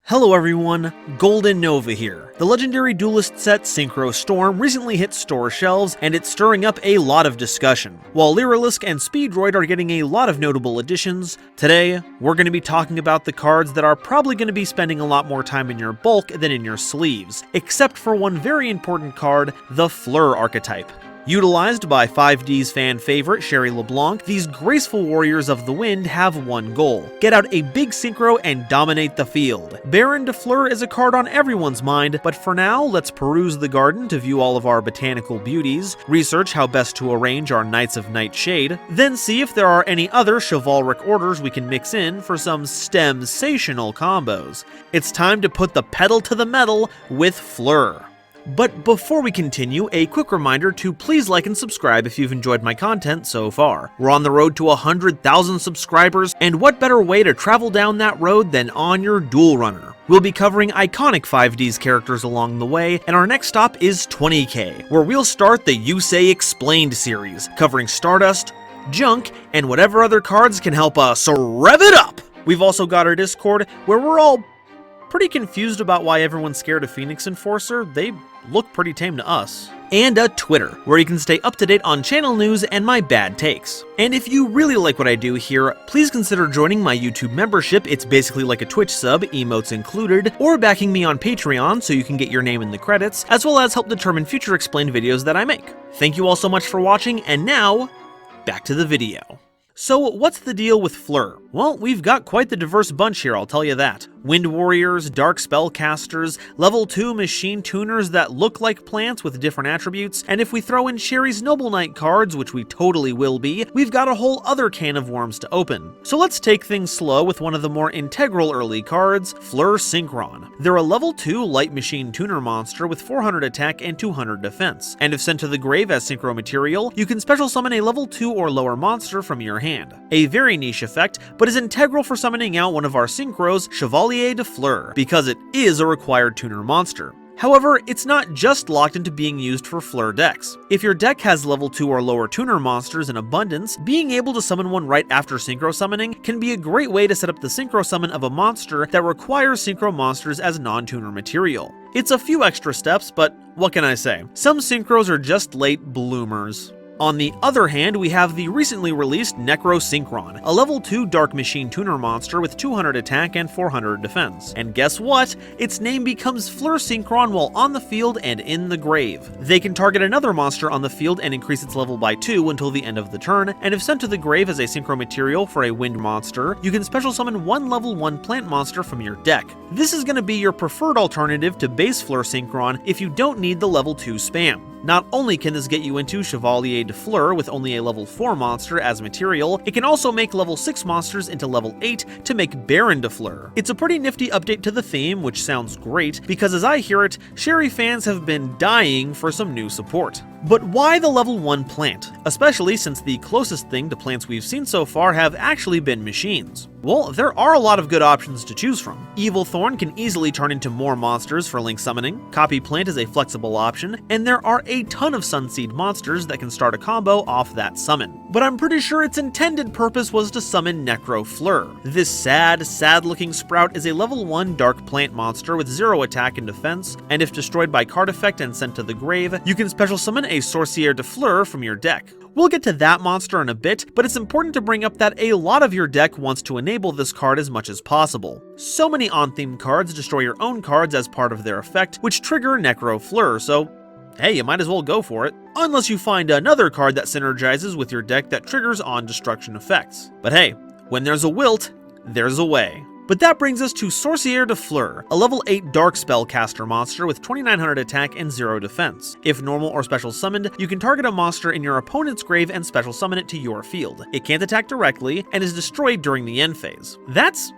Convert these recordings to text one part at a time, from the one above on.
Hello everyone, GoldenNova here. The legendary duelist set Synchro Storm recently hit store shelves, and it's stirring up a lot of discussion. While Lyrilusc and Speedroid are getting a lot of notable additions, today we're going to be talking about the cards that are probably going to be spending a lot more time in your bulk than in your sleeves, except for one very important card, the Fleur archetype. Utilized by 5D's fan favorite Sherry LeBlanc, these graceful warriors of the wind have one goal: get out a big synchro and dominate the field. Baronne de Fleur is a card on everyone's mind, but for now, let's peruse the garden to view all of our botanical beauties, research how best to arrange our Knights of Nightshade, then see if there are any other chivalric orders we can mix in for some stem-sational combos. It's time to put the pedal to the metal with Fleur. But before we continue, a quick reminder to please like and subscribe if you've enjoyed my content so far. We're on the road to 100,000 subscribers, and what better way to travel down that road than on your duel runner? We'll be covering iconic 5D's characters along the way, and our next stop is 20k, where we'll start the You Say Explained series, covering Stardust, Junk, and whatever other cards can help us rev it up! We've also got our Discord, where we're all pretty confused about why everyone's scared of Phoenix Enforcer. They look pretty tame to us. And a Twitter, where you can stay up to date on channel news and my bad takes. And if you really like what I do here, please consider joining my YouTube membership. It's basically like a Twitch sub, emotes included, or backing me on Patreon so you can get your name in the credits, as well as help determine future explained videos that I make. Thank you all so much for watching, and now, back to the video. So what's the deal with Fleur? Well, we've got quite the diverse bunch here, I'll tell you that. Wind warriors, dark spellcasters, level 2 machine tuners that look like plants with different attributes, and if we throw in Sherry's Noble Knight cards, which we totally will be, we've got a whole other can of worms to open. So let's take things slow with one of the more integral early cards, Fleur Synchron. They're a level 2 light machine tuner monster with 400 attack and 200 defense, and if sent to the grave as synchro material, you can special summon a level 2 or lower monster from your hand. A very niche effect, but is integral for summoning out one of our synchros, Chevalier de Fleur, because it is a required tuner monster. However, it's not just locked into being used for Fleur decks. If your deck has level 2 or lower tuner monsters in abundance, being able to summon one right after synchro summoning can be a great way to set up the synchro summon of a monster that requires synchro monsters as non-tuner material. It's a few extra steps, but what can I say? Some synchros are just late bloomers. On the other hand, we have the recently released Necrosynchron, a level 2 Dark Machine Tuner monster with 200 attack and 400 defense. And guess what? Its name becomes Fleur Synchron while on the field and in the grave. They can target another monster on the field and increase its level by 2 until the end of the turn, and if sent to the grave as a synchro material for a wind monster, you can special summon one level 1 plant monster from your deck. This is going to be your preferred alternative to base Fleur Synchron if you don't need the level 2 spam. Not only can this get you into Chevalier de Fleur with only a level 4 monster as material, it can also make level 6 monsters into level 8 to make Baronne de Fleur. It's a pretty nifty update to the theme, which sounds great, because as I hear it, Sherry fans have been dying for some new support. But why the level 1 plant? Especially since the closest thing to plants we've seen so far have actually been machines. Well, there are a lot of good options to choose from. Evil Thorn can easily turn into more monsters for link summoning, Copy Plant is a flexible option, and there are a ton of Sunseed monsters that can start a combo off that summon. But I'm pretty sure its intended purpose was to summon Necro Fleur. This sad looking sprout is a level 1 dark plant monster with 0 attack and defense, and if destroyed by card effect and sent to the grave, you can special summon a Sorcier de Fleur from your deck. We'll get to that monster in a bit, but it's important to bring up that a lot of your deck wants to enable this card as much as possible. So many on-theme cards destroy your own cards as part of their effect, which trigger Necro Fleur, so hey, you might as well go for it. Unless you find another card that synergizes with your deck that triggers on-destruction effects. But hey, when there's a wilt, there's a way. But that brings us to Sorcier de Fleur, a level 8 Dark Spellcaster monster with 2900 attack and 0 defense. If normal or special summoned, you can target a monster in your opponent's grave and special summon it to your field. It can't attack directly, and is destroyed during the end phase. That's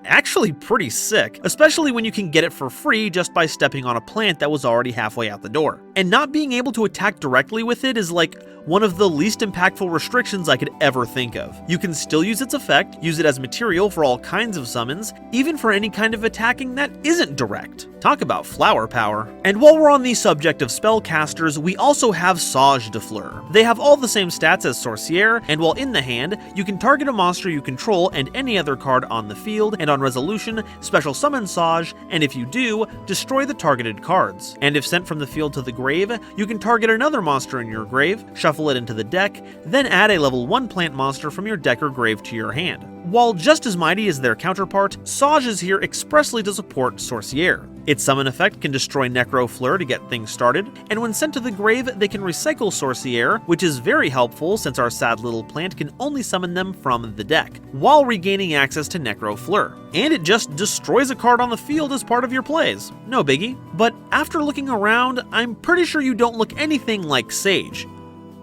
actually pretty sick, especially when you can get it for free just by stepping on a plant that was already halfway out the door. And not being able to attack directly with it is like one of the least impactful restrictions I could ever think of. You can still use its effect, use it as material for all kinds of summons, even for any kind of attacking that isn't direct. Talk about flower power. And while we're on the subject of spellcasters, we also have Sage de Fleur. They have all the same stats as Sorcier, and while in the hand, you can target a monster you control and any other card on the field, and on resolution, special summon Saj, and if you do, destroy the targeted cards. And if sent from the field to the grave, you can target another monster in your grave, shuffle it into the deck, then add a level 1 plant monster from your deck or grave to your hand. While just as mighty as their counterpart, Saj is here expressly to support Sorcière. Its summon effect can destroy Fleur to get things started, and when sent to the grave, they can recycle Sorcière, which is very helpful since our sad little plant can only summon them from the deck, while regaining access to Fleur. And it just destroys a card on the field as part of your plays. No biggie. But after looking around, I'm pretty sure you don't look anything like Sage.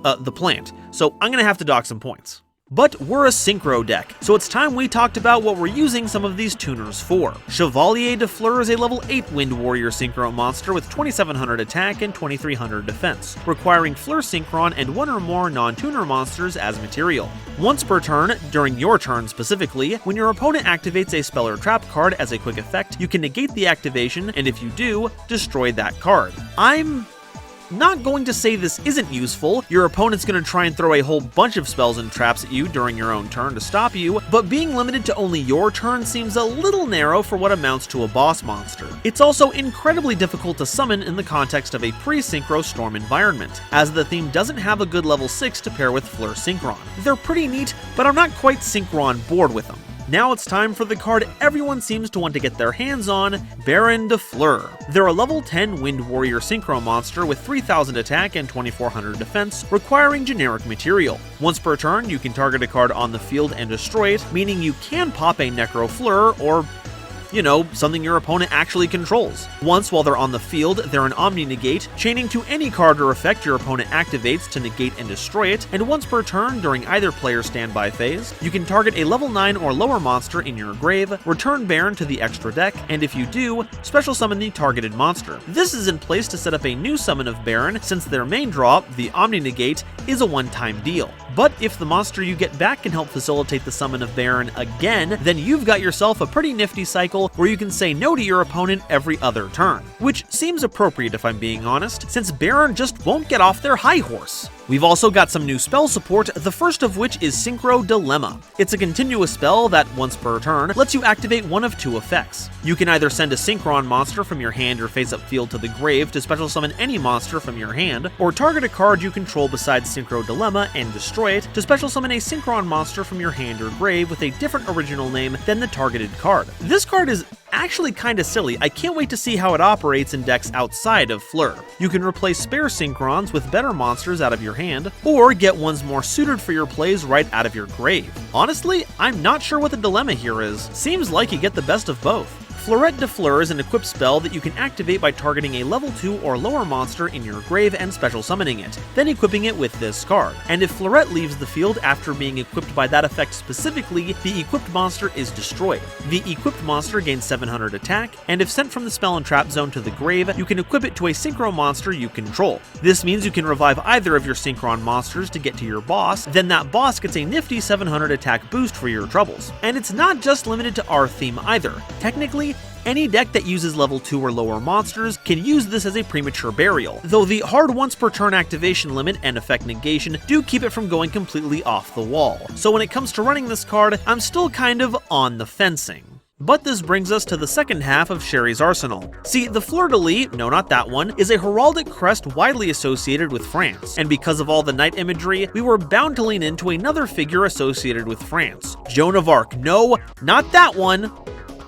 The plant. So I'm gonna have to dock some points. But we're a Synchro deck, so it's time we talked about what we're using some of these tuners for. Chevalier de Fleur is a level 8 Wind Warrior Synchro monster with 2700 attack and 2300 defense, requiring Fleur Synchron and 1 or more non-tuner monsters as material. Once per turn, during your turn specifically, when your opponent activates a spell or trap card as a quick effect, you can negate the activation, and if you do, destroy that card. I'm not going to say this isn't useful. Your opponent's going to try and throw a whole bunch of spells and traps at you during your own turn to stop you, but being limited to only your turn seems a little narrow for what amounts to a boss monster. It's also incredibly difficult to summon in the context of a pre-Synchro Storm environment, as the theme doesn't have a good level 6 to pair with Fleur Synchron. They're pretty neat, but I'm not quite Synchro on board with them. Now it's time for the card everyone seems to want to get their hands on, Baronne de Fleur. They're a level 10 Wind Warrior Synchro monster with 3000 attack and 2400 defense, requiring generic material. Once per turn, you can target a card on the field and destroy it, meaning you can pop a Fleur or something your opponent actually controls. Once while they're on the field, they're an Omni-Negate, chaining to any card or effect your opponent activates to negate and destroy it, and once per turn during either player's standby phase, you can target a level 9 or lower monster in your grave, return Baronne to the extra deck, and if you do, special summon the targeted monster. This is in place to set up a new summon of Baronne, since their main draw, the Omni-Negate, is a one-time deal. But if the monster you get back can help facilitate the summon of Baronne again, then you've got yourself a pretty nifty cycle where you can say no to your opponent every other turn. Which seems appropriate if I'm being honest, since Baronne just won't get off their high horse. We've also got some new spell support, the first of which is Synchro Dilemma. It's a continuous spell that, once per turn, lets you activate one of 2 effects. You can either send a Synchron monster from your hand or face-up field to the grave to special summon any monster from your hand, or target a card you control besides Synchro Dilemma and destroy it to special summon a Synchron monster from your hand or grave with a different original name than the targeted card. This card is actually kinda silly. I can't wait to see how it operates in decks outside of Fleur. You can replace spare Synchrons with better monsters out of your hand, or get ones more suited for your plays right out of your grave. Honestly, I'm not sure what the dilemma here is. Seems like you get the best of both. Fleurette de Fleur is an equipped spell that you can activate by targeting a level 2 or lower monster in your grave and special summoning it, then equipping it with this card. And if Fleurette leaves the field after being equipped by that effect specifically, the equipped monster is destroyed. The equipped monster gains 700 attack, and if sent from the spell and trap zone to the grave, you can equip it to a Synchro monster you control. This means you can revive either of your Synchron monsters to get to your boss, then that boss gets a nifty 700 attack boost for your troubles. And it's not just limited to our theme either. Technically, any deck that uses level 2 or lower monsters can use this as a premature burial, though the hard once per turn activation limit and effect negation do keep it from going completely off the wall. So when it comes to running this card, I'm still kind of on the fencing. But this brings us to the second half of Sherry's arsenal. See, the fleur-de-lis, no not that one, is a heraldic crest widely associated with France, and because of all the knight imagery, we were bound to lean into another figure associated with France. Joan of Arc. No, not that one.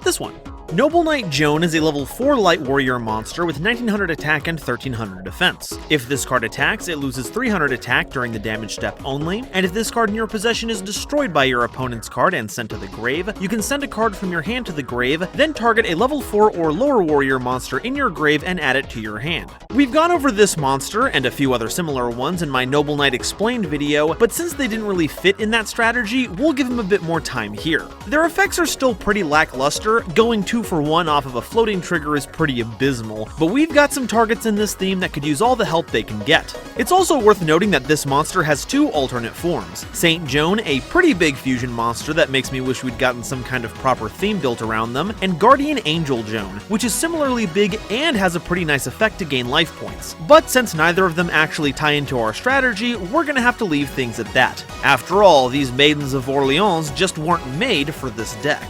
This one. Noble Knight Joan is a level 4 light warrior monster with 1900 attack and 1300 defense. If this card attacks, it loses 300 attack during the damage step only, and if this card in your possession is destroyed by your opponent's card and sent to the grave, you can send a card from your hand to the grave, then target a level 4 or lower warrior monster in your grave and add it to your hand. We've gone over this monster and a few other similar ones in my Noble Knight Explained video, but since they didn't really fit in that strategy, we'll give them a bit more time here. Their effects are still pretty lackluster, going 2 for 1 off of a floating trigger is pretty abysmal, but we've got some targets in this theme that could use all the help they can get. It's also worth noting that this monster has 2 alternate forms. Saint Joan, a pretty big fusion monster that makes me wish we'd gotten some kind of proper theme built around them, and Guardian Angel Joan, which is similarly big and has a pretty nice effect to gain life points. But since neither of them actually tie into our strategy, we're gonna have to leave things at that. After all, these Maidens of Orleans just weren't made for this deck.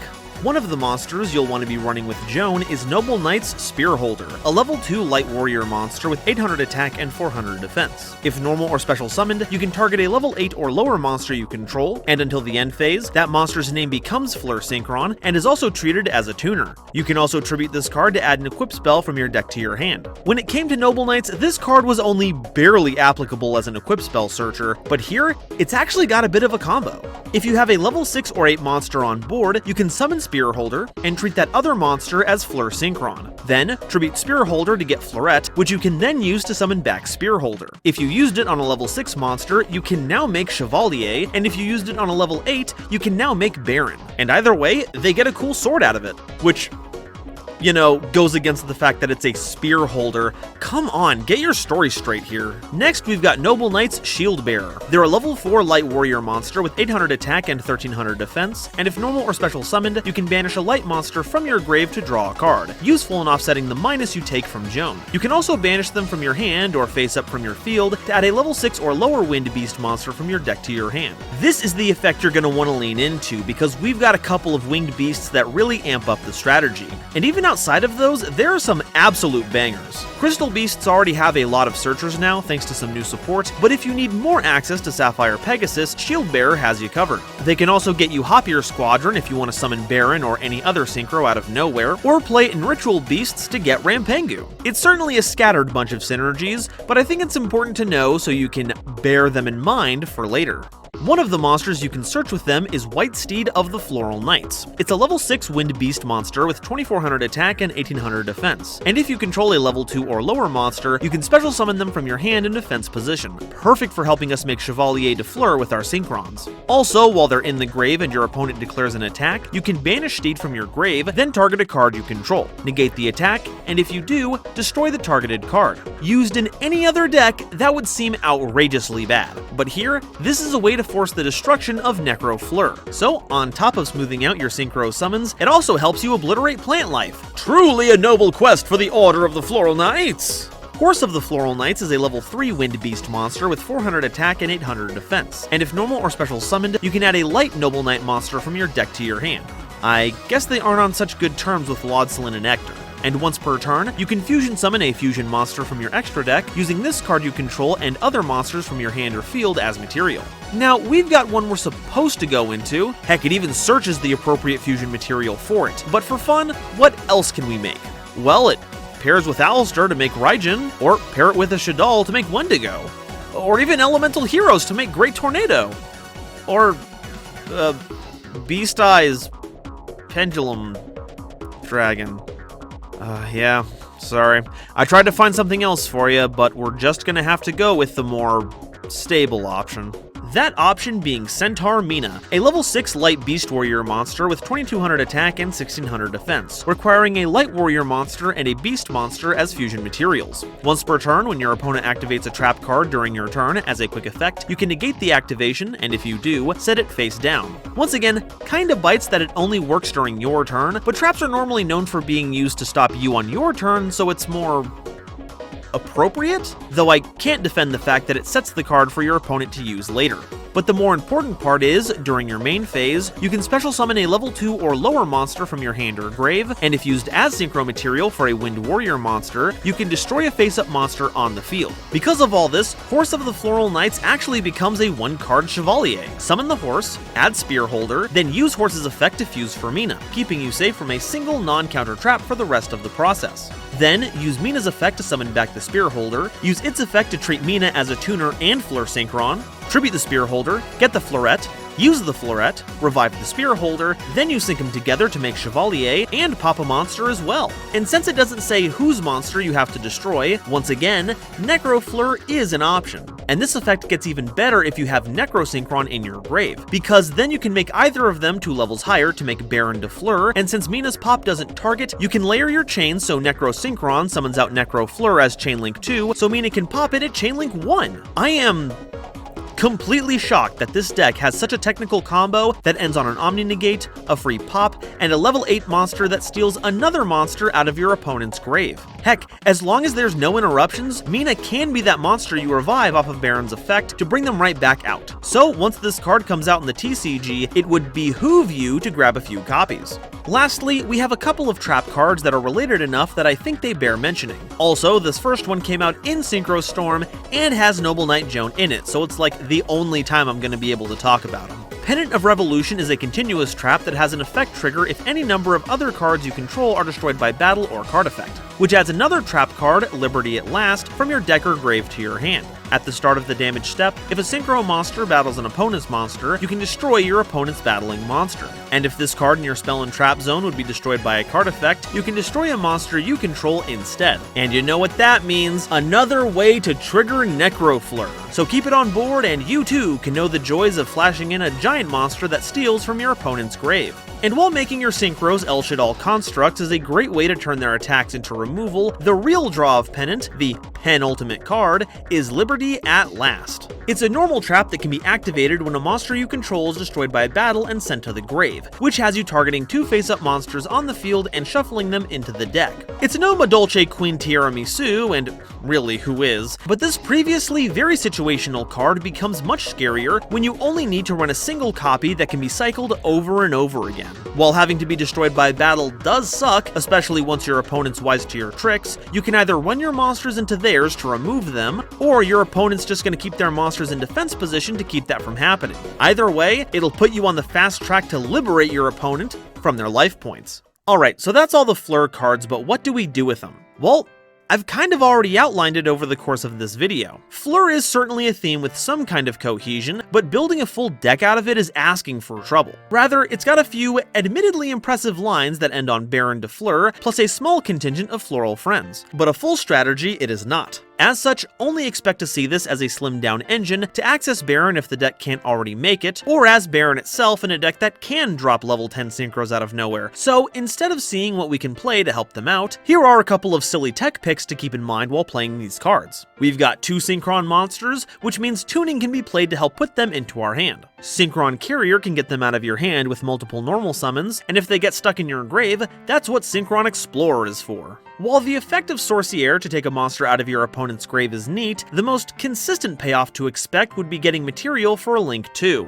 One of the monsters you'll want to be running with Joan is Noble Knight's Spearholder, a level 2 light warrior monster with 800 attack and 400 defense. If normal or special summoned, you can target a level 8 or lower monster you control, and until the end phase, that monster's name becomes Fleur Synchron and is also treated as a tuner. You can also tribute this card to add an equip spell from your deck to your hand. When it came to Noble Knights, this card was only barely applicable as an equip spell searcher, but here, it's actually got a bit of a combo. If you have a level 6 or 8 monster on board, you can summon Spearholder and treat that other monster as Fleur Synchron. Then, tribute Spearholder to get Fleurette, which you can then use to summon back Spearholder. If you used it on a level 6 monster, you can now make Chevalier, and if you used it on a level 8, you can now make Baronne. And either way, they get a cool sword out of it, which, you know, goes against the fact that it's a spear holder. Come on, get your story straight here. Next, we've got Noble Knight's Shield Bearer. They're a level 4 light warrior monster with 800 attack and 1300 defense, and if normal or special summoned, you can banish a light monster from your grave to draw a card, useful in offsetting the minus you take from Joan. You can also banish them from your hand or face up from your field to add a level 6 or lower wind beast monster from your deck to your hand. This is the effect you're going to want to lean into because we've got a couple of winged beasts that really amp up the strategy. And even outside of those, there are some absolute bangers. Crystal Beasts already have a lot of searchers now thanks to some new support, but if you need more access to Sapphire Pegasus, Shield Bearer has you covered. They can also get you Hoppier Squadron if you want to summon Baronne or any other synchro out of nowhere, or play in Ritual Beasts to get Rampengu. It's certainly a scattered bunch of synergies, but I think it's important to know so you can bear them in mind for later. One of the monsters you can search with them is White Steed of the Floral Knights. It's a level 6 wind beast monster with 2400 attack and 1800 defense, and if you control a level 2 or lower monster, you can special summon them from your hand in defense position. Perfect for helping us make Chevalier de Fleur with our synchrons. Also, while they're in the grave and your opponent declares an attack, you can banish Steed from your grave, then target a card you control, negate the attack, and if you do, destroy the targeted card. Used in any other deck, that would seem outrageously bad, but here, this is a way to force the destruction of Necro Fleur. So, on top of smoothing out your synchro summons, it also helps you obliterate plant life. Truly a noble quest for the Order of the Floral Knights! Horse of the Floral Knights is a level 3 wind beast monster with 400 attack and 800 defense, and if normal or special summoned, you can add a light Noble Knight monster from your deck to your hand. I guess they aren't on such good terms with Laudzlin and Ector. And once per turn, you can fusion summon a fusion monster from your extra deck using this card you control and other monsters from your hand or field as material. Now, we've got one we're supposed to go into. Heck, it even searches the appropriate fusion material for it. But for fun, what else can we make? Well, it pairs with Alistair to make Raijin, or pair it with a Shadal to make Wendigo, or even Elemental Heroes to make Great Tornado, or Beast Eyes Pendulum Dragon. Yeah, sorry. I tried to find something else for you, but we're just gonna have to go with the more stable option. That option being Centaur Mina, a level 6 light beast warrior monster with 2200 attack and 1600 defense, requiring a light warrior monster and a beast monster as fusion materials. Once per turn, when your opponent activates a trap card during your turn as a quick effect, you can negate the activation, and if you do, set it face down. Once again, kinda bites that it only works during your turn, but traps are normally known for being used to stop you on your turn, so it's more appropriate, though I can't defend the fact that it sets the card for your opponent to use later. But the more important part is, during your main phase, you can special summon a level 2 or lower monster from your hand or grave, and if used as synchro material for a wind warrior monster, you can destroy a face-up monster on the field. Because of all this, Horse of the Floral Knights actually becomes a 1-card Chevalier. Summon the horse, add Spearholder, then use Horse's effect to fuse for Mina, keeping you safe from a single non-counter trap for the rest of the process. Then, use Mina's effect to summon back the Spearholder, use its effect to treat Mina as a tuner and Fleur Synchron, tribute the Spearholder, get the Fleurette, use the Fleurette, revive the Spearholder, then you sync them together to make Chevalier, and pop a monster as well. And since it doesn't say whose monster you have to destroy, once again, Necro Fleur is an option. And this effect gets even better if you have Necro Synchron in your grave, because then you can make either of them 2 levels higher to make Baronne de Fleur, and since Mina's pop doesn't target, you can layer your chains so Necro Synchron summons out Necro Fleur as Chainlink 2, so Mina can pop it at Chainlink 1. I am completely shocked that this deck has such a technical combo that ends on an Omni Negate, a free pop, and a level 8 monster that steals another monster out of your opponent's grave. Heck, as long as there's no interruptions, Mina can be that monster you revive off of Baronne's effect to bring them right back out. So once this card comes out in the TCG, it would behoove you to grab a few copies. Lastly, we have a couple of trap cards that are related enough that I think they bear mentioning. Also, this first one came out in Synchro Storm and has Noble Knight Joan in it, so it's like the only time I'm going to be able to talk about him. Pendant of Revolution is a continuous trap that has an effect trigger if any number of other cards you control are destroyed by battle or card effect, which adds another trap card, Liberty at Last, from your deck or grave to your hand. At the start of the damage step, if a Synchro monster battles an opponent's monster, you can destroy your opponent's battling monster. And if this card in your spell and trap zone would be destroyed by a card effect, you can destroy a monster you control instead. And you know what that means? Another way to trigger Necro Fleur. So keep it on board and you too can know the joys of flashing in a giant monster that steals from your opponent's grave. And while making your Synchros El Shaddoll constructs is a great way to turn their attacks into removal, the real draw of Pendant, the penultimate card, is Liberty at Last. It's a normal trap that can be activated when a monster you control is destroyed by battle and sent to the grave, which has you targeting 2 face-up monsters on the field and shuffling them into the deck. It's no Madolche Queen Tiramisu, and really who is, but this previously very situational card becomes much scarier when you only need to run a single copy that can be cycled over and over again. While having to be destroyed by battle does suck, especially once your opponent's wise to your tricks, you can either run your monsters into theirs to remove them, or your opponent's just going to keep their monsters in defense position to keep that from happening. Either way, it'll put you on the fast track to liberate your opponent from their life points. Alright, so that's all the Fleur cards, but what do we do with them? Well, I've kind of already outlined it over the course of this video. Fleur is certainly a theme with some kind of cohesion, but building a full deck out of it is asking for trouble. Rather, it's got a few admittedly impressive lines that end on Baronne to Fleur, plus a small contingent of floral friends. But a full strategy it is not. As such, only expect to see this as a slimmed down engine to access Baronne if the deck can't already make it, or as Baronne itself in a deck that can drop level 10 synchros out of nowhere. So instead of seeing what we can play to help them out, here are a couple of silly tech picks to keep in mind while playing these cards. We've got 2 Synchron monsters, which means tuning can be played to help put them into our hand. Synchron Carrier can get them out of your hand with multiple normal summons, and if they get stuck in your grave, that's what Synchron Explorer is for. While the effect of Sorcière to take a monster out of your opponent's grave is neat, the most consistent payoff to expect would be getting material for a Link 2.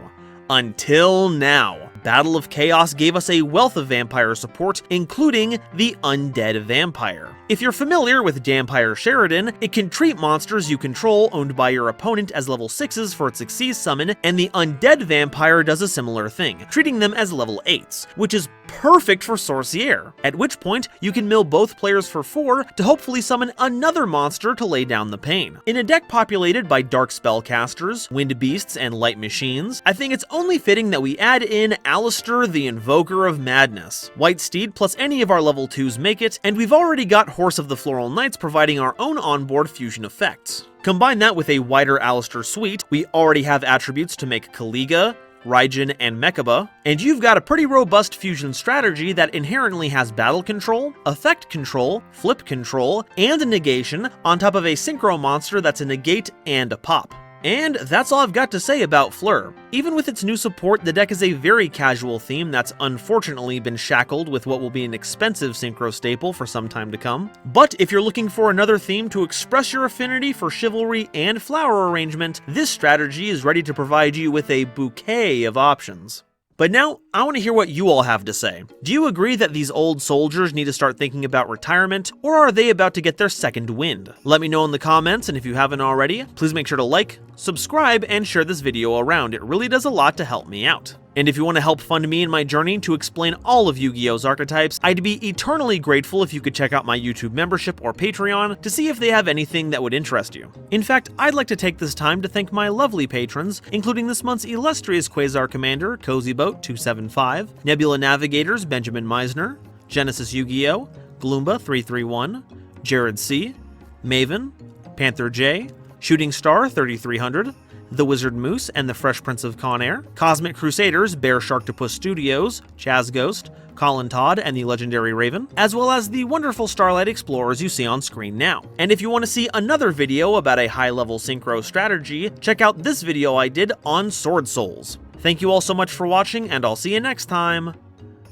Until now. Battle of Chaos gave us a wealth of vampire support, including the Undead Vampire. If you're familiar with Dampire Sheridan, it can treat monsters you control owned by your opponent as level 6s for its Xyz summon, and the Undead Vampire does a similar thing, treating them as level 8s, which is perfect for Sorcière, at which point you can mill both players for 4 to hopefully summon another monster to lay down the pain. In a deck populated by Dark Spellcasters, Wind Beasts, and Light Machines, I think it's only fitting that we add in Alistair the Invoker of Madness. White Steed plus any of our level 2s make it, and we've already got Horse of the Floral Knights providing our own onboard fusion effects. Combine that with a wider Alistair suite, we already have attributes to make Kaliga, Raijin, and Mechaba, and you've got a pretty robust fusion strategy that inherently has battle control, effect control, flip control, and a negation on top of a synchro monster that's a negate and a pop. And that's all I've got to say about Fleur. Even with its new support, the deck is a very casual theme that's unfortunately been shackled with what will be an expensive synchro staple for some time to come. But if you're looking for another theme to express your affinity for chivalry and flower arrangement, this strategy is ready to provide you with a bouquet of options. But now, I want to hear what you all have to say. Do you agree that these old soldiers need to start thinking about retirement, or are they about to get their second wind? Let me know in the comments, and if you haven't already, please make sure to like, subscribe, and share this video around. It really does a lot to help me out. And if you want to help fund me in my journey to explain all of Yu-Gi-Oh's archetypes, I'd be eternally grateful if you could check out my YouTube membership or Patreon to see if they have anything that would interest you. In fact, I'd like to take this time to thank my lovely patrons, including this month's illustrious Quasar Commander, CozyBoat275, Nebula Navigators, Benjamin Meisner, Genesis Yu-Gi-Oh, Gloomba331, Jared C, Maven, Panther J, Shooting Star 3300, The Wizard Moose and the Fresh Prince of Conair, Cosmic Crusaders, Bear Sharktopus Studios, Chaz Ghost, Colin Todd and the Legendary Raven, as well as the wonderful Starlight Explorers you see on screen now. And if you want to see another video about a high-level synchro strategy, check out this video I did on Sword Souls. Thank you all so much for watching, and I'll see you next time.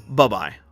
Bye-bye.